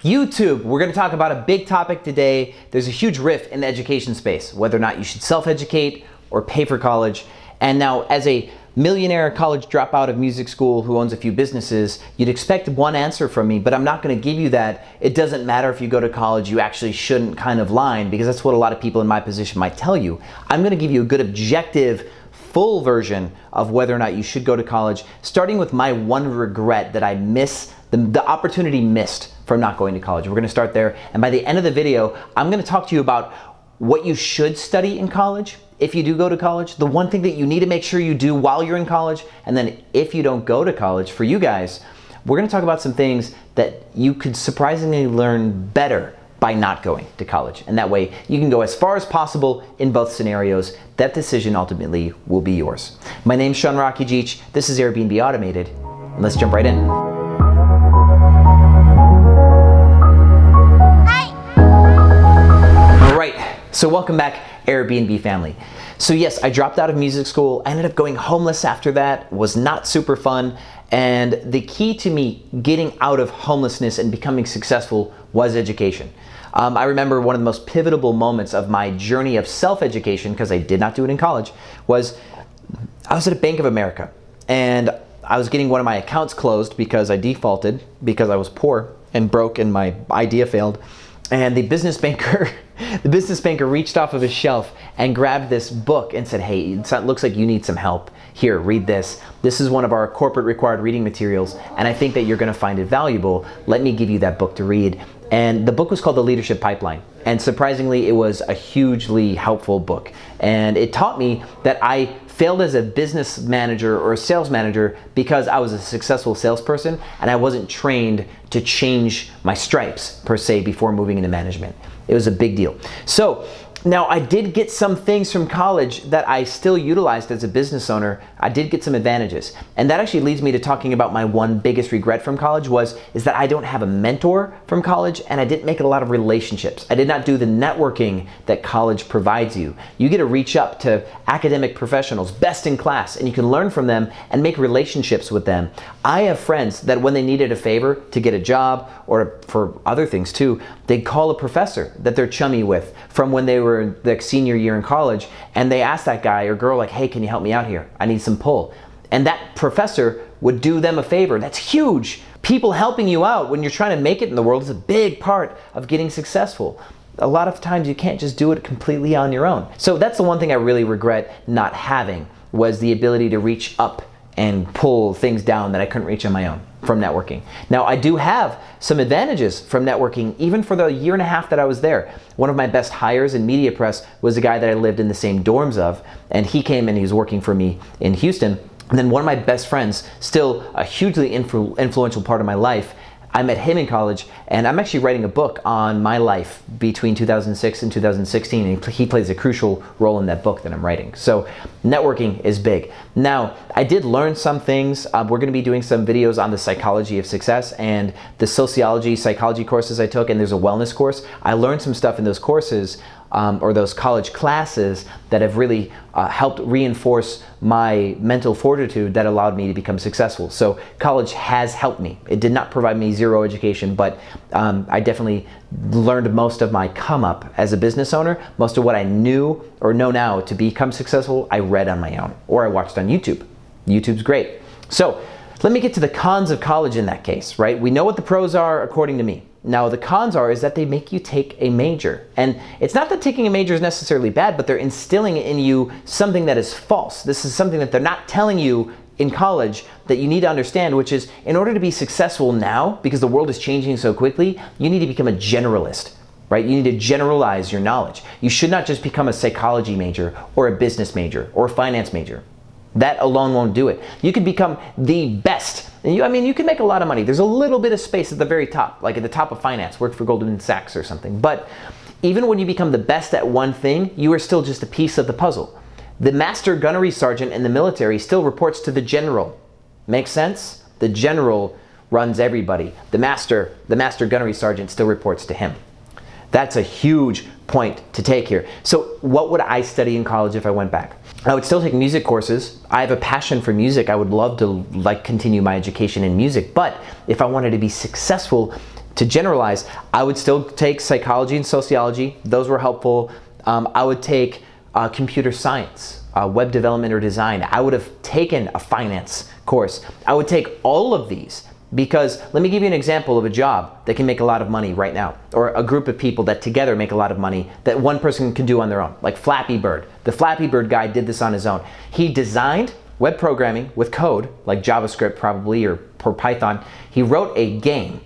YouTube, we're going to talk about a big topic today. There's a huge rift in the education space, whether or not you should self-educate or pay for college. And now, as a millionaire college dropout of music school who owns a few businesses, you'd expect one answer from me, but I'm not going to give you that. It doesn't matter if you go to college, you actually shouldn't kind of line, because that's what a lot of people in my position might tell you. I'm going to give you a good objective full version of whether or not you should go to college, starting with my one regret that I miss, the opportunity missed from not going to college. We're going to start there, and by the end of the video, I'm going to talk to you about what you should study in college if you do go to college, the one thing that you need to make sure you do while you're in college, and then if you don't go to college, for you guys, we're going to talk about some things that you could surprisingly learn better by not going to college. And that way you can go as far as possible in both scenarios. That decision ultimately will be yours. My name's Sean Rocky Geach. This is Airbnb Automated. And let's jump right in. Hi. All right, so welcome back, Airbnb family. So yes, I dropped out of music school. I ended up going homeless after that. Was not super fun. And the key to me getting out of homelessness and becoming successful was education. I remember one of the most pivotal moments of my journey of self-education, because I did not do it in college, was I was at a Bank of America and I was getting one of my accounts closed because I defaulted because I was poor and broke and my idea failed. And the business banker reached off of his shelf and grabbed this book and said, "Hey, it looks like you need some help. Here, read this. This is one of our corporate required reading materials, and I think that you're going to find it valuable. Let me give you that book to read." And the book was called The Leadership Pipeline. And surprisingly, it was a hugely helpful book. And it taught me that I failed as a business manager or a sales manager because I was a successful salesperson and I wasn't trained to change my stripes per se before moving into management. It was a big deal. So now I did get some things from college that I still utilized as a business owner. I did get some advantages. And that actually leads me to talking about my one biggest regret from college is that I don't have a mentor from college and I didn't make a lot of relationships. I did not do the networking that college provides you. You get to reach up to academic professionals, best in class, and you can learn from them and make relationships with them. I have friends that when they needed a favor to get a job or for other things too, they'd call a professor that they're chummy with from when they were in their senior year in college, and they asked that guy or girl like, "Hey, can you help me out here? I need some pull." And that professor would do them a favor. That's huge. People helping you out when you're trying to make it in the world is a big part of getting successful. A lot of times you can't just do it completely on your own. So that's the one thing I really regret not having, was the ability to reach up and pull things down that I couldn't reach on my own from networking. Now, I do have some advantages from networking, even for the year and a half that I was there. One of my best hires in media press was a guy that I lived in the same dorms of, and he came and he was working for me in Houston. And then one of my best friends, still a hugely influential part of my life, I met him in college, and I'm actually writing a book on my life between 2006 and 2016, and he plays a crucial role in that book that I'm writing. So networking is big. Now, I did learn some things. We're going to be doing some videos on the psychology of success and the sociology, psychology courses I took, and there's a wellness course. I learned some stuff in those courses or those college classes that have really helped reinforce my mental fortitude that allowed me to become successful. So college has helped me. It did not provide me zero education, but I definitely learned most of my come up as a business owner. Most of what I knew or know now to become successful, I read on my own or I watched on YouTube. YouTube's great. So let me get to the cons of college in that case, right? We know what the pros are according to me. Now, the cons is that they make you take a major. And it's not that taking a major is necessarily bad, but they're instilling in you something that is false. This is something that they're not telling you in college that you need to understand, which is in order to be successful now, because the world is changing so quickly, you need to become a generalist, right? You need to generalize your knowledge. You should not just become a psychology major or a business major or a finance major. That alone won't do it. You can become the best. And you can make a lot of money. There's a little bit of space at the very top, like at the top of finance, work for Goldman Sachs or something. But even when you become the best at one thing, you are still just a piece of the puzzle. The master gunnery sergeant in the military still reports to the general. Make sense? The general runs everybody. The master gunnery sergeant still reports to him. That's a huge point to take here. So what would I study in college if I went back? I would still take music courses. I have a passion for music. I would love to continue my education in music. But if I wanted to be successful, To generalize, I would still take psychology and sociology. Those were helpful. I would take computer science, web development or design. I would have taken a finance course. I would take all of these because let me give you an example of a job that can make a lot of money right now, or a group of people that together make a lot of money that one person can do on their own, like Flappy Bird. The Flappy Bird guy did this on his own. He designed web programming with code, like JavaScript probably, or Python. He wrote a game,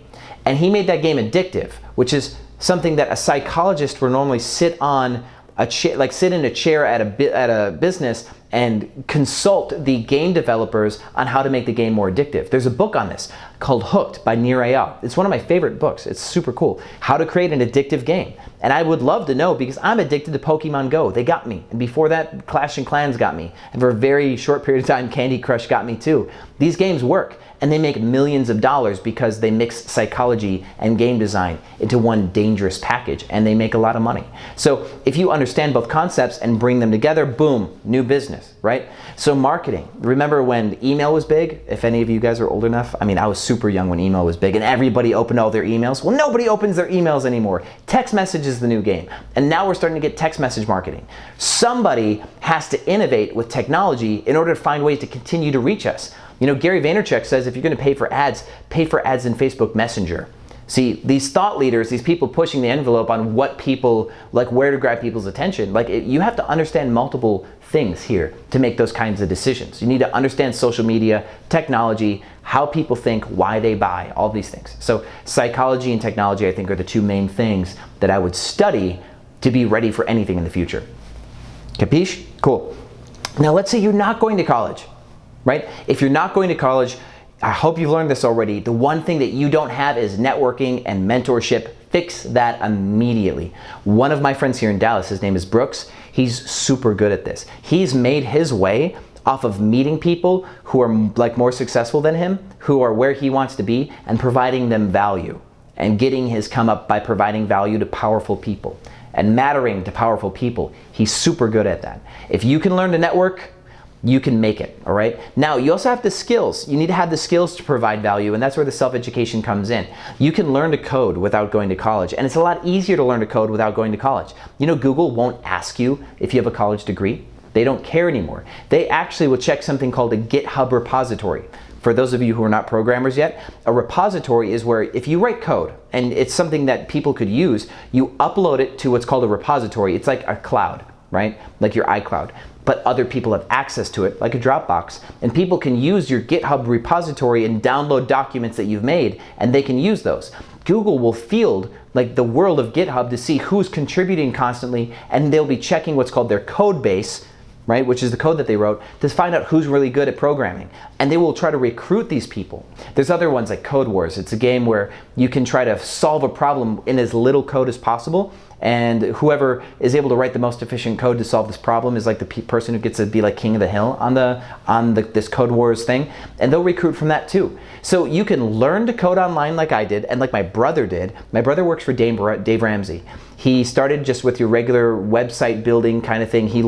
and he made that game addictive, which is something that a psychologist would normally sit on a chair, like sit in a chair at a business and consult the game developers on how to make the game more addictive. There's a book on this called Hooked by Nir Eyal. It's one of my favorite books. It's super cool. How to create an addictive game. And I would love to know because I'm addicted to Pokemon Go. They got me. And before that, Clash and Clans got me. And for a very short period of time, Candy Crush got me too. These games work. And they make millions of dollars because they mix psychology and game design into one dangerous package, and they make a lot of money. So if you understand both concepts and bring them together, boom, new business, right? So marketing. Remember when email was big? If any of you guys are old enough, I mean, I was super young when email was big and everybody opened all their emails. Well, nobody opens their emails anymore. Text message is the new game. And now we're starting to get text message marketing. Somebody has to innovate with technology in order to find ways to continue to reach us. You know, Gary Vaynerchuk says if you're going to pay for ads in Facebook Messenger. See, these thought leaders, these people pushing the envelope on what people, like where to grab people's attention, you have to understand multiple things here to make those kinds of decisions. You need to understand social media, technology, how people think, why they buy, all these things. So psychology and technology, I think, are the two main things that I would study to be ready for anything in the future. Capiche? Cool. Now let's say you're not going to college. Right? If you're not going to college, I hope you've learned this already. The one thing that you don't have is networking and mentorship. Fix that immediately. One of my friends here in Dallas, his name is Brooks. He's super good at this. He's made his way off of meeting people who are like more successful than him, who are where he wants to be, and providing them value and getting his come up by providing value to powerful people and mattering to powerful people. He's super good at that. If you can learn to network, you can make it, all right? Now, you also have the skills. You need to have the skills to provide value, and that's where the self-education comes in. You can learn to code without going to college, and it's a lot easier to learn to code without going to college. You know, Google won't ask you if you have a college degree. They don't care anymore. They actually will check something called a GitHub repository. For those of you who are not programmers yet, a repository is where if you write code, and it's something that people could use, you upload it to what's called a repository. It's like a cloud, right? Like your iCloud. But other people have access to it, like a Dropbox. And people can use your GitHub repository and download documents that you've made, and they can use those. Google will field like the world of GitHub to see who's contributing constantly, and they'll be checking what's called their code base, right, which is the code that they wrote, to find out who's really good at programming. And they will try to recruit these people. There's other ones like Code Wars. It's a game where you can try to solve a problem in as little code as possible, and whoever is able to write the most efficient code to solve this problem is like the person who gets to be like king of the hill on this Code Wars thing, and they'll recruit from that too. So you can learn to code online like I did, and like my brother did. My brother works for Dave Ramsey. He started just with your regular website building kind of thing. He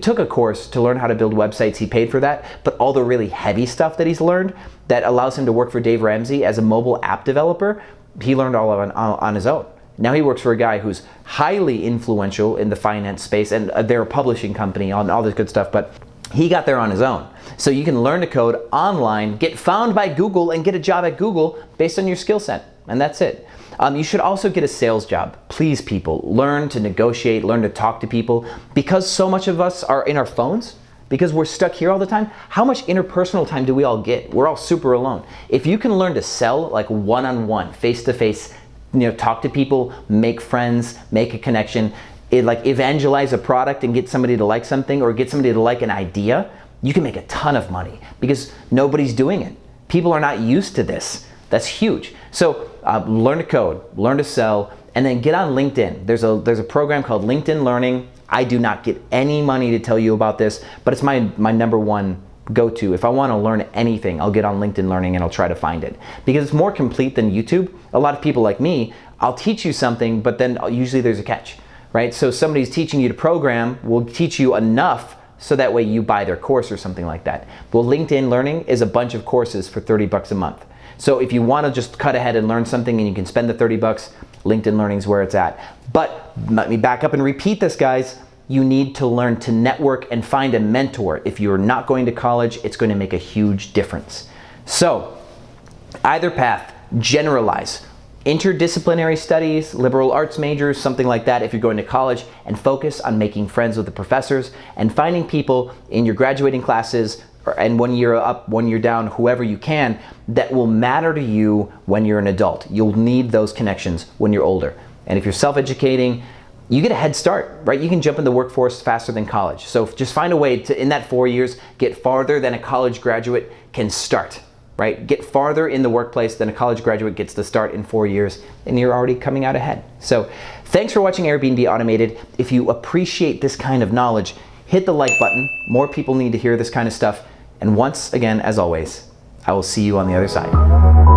took a course to learn how to build websites. He paid for that, but all the really heavy stuff that he's learned that allows him to work for Dave Ramsey as a mobile app developer, he learned all on his own. Now he works for a guy who's highly influential in the finance space, and they're a publishing company on all this good stuff, but he got there on his own. So you can learn to code online, get found by Google, and get a job at Google based on your skill set, and that's it. You should also get a sales job. Please, people, learn to negotiate, learn to talk to people, because so much of us are in our phones, because we're stuck here all the time. How much interpersonal time do we all get? We're all super alone. If you can learn to sell like one-on-one, face-to-face, talk to people, make friends, make a connection, like evangelize a product and get somebody to like something or get somebody to like an idea, you can make a ton of money because nobody's doing it. People are not used to this. That's huge. So learn to code, learn to sell, and then get on LinkedIn. There's a program called LinkedIn Learning. I do not get any money to tell you about this, but it's my number one go-to. If I want to learn anything, I'll get on LinkedIn Learning and I'll try to find it because it's more complete than YouTube. A lot of people like me, I'll teach you something, but then usually there's a catch, right? So somebody's teaching you to program will teach you enough so that way you buy their course or something like that. Well, LinkedIn Learning is a bunch of courses for $30 a month. So if you want to just cut ahead and learn something and you can spend the 30 bucks, LinkedIn Learning is where it's at. But let me back up and repeat this, guys. You need to learn to network and find a mentor. If you're not going to college, it's going to make a huge difference. So either path, generalize. Interdisciplinary studies, liberal arts majors, something like that if you're going to college, and focus on making friends with the professors and finding people in your graduating classes and 1 year up, 1 year down, whoever you can, that will matter to you when you're an adult. You'll need those connections when you're older. And if you're self-educating, you get a head start, right? You can jump in the workforce faster than college. So just find a way to, in that 4 years, get farther than a college graduate can start, right? Get farther in the workplace than a college graduate gets to start in 4 years, and you're already coming out ahead. So thanks for watching Airbnb Automated. If you appreciate this kind of knowledge, hit the like button. More people need to hear this kind of stuff. And once again, as always, I will see you on the other side.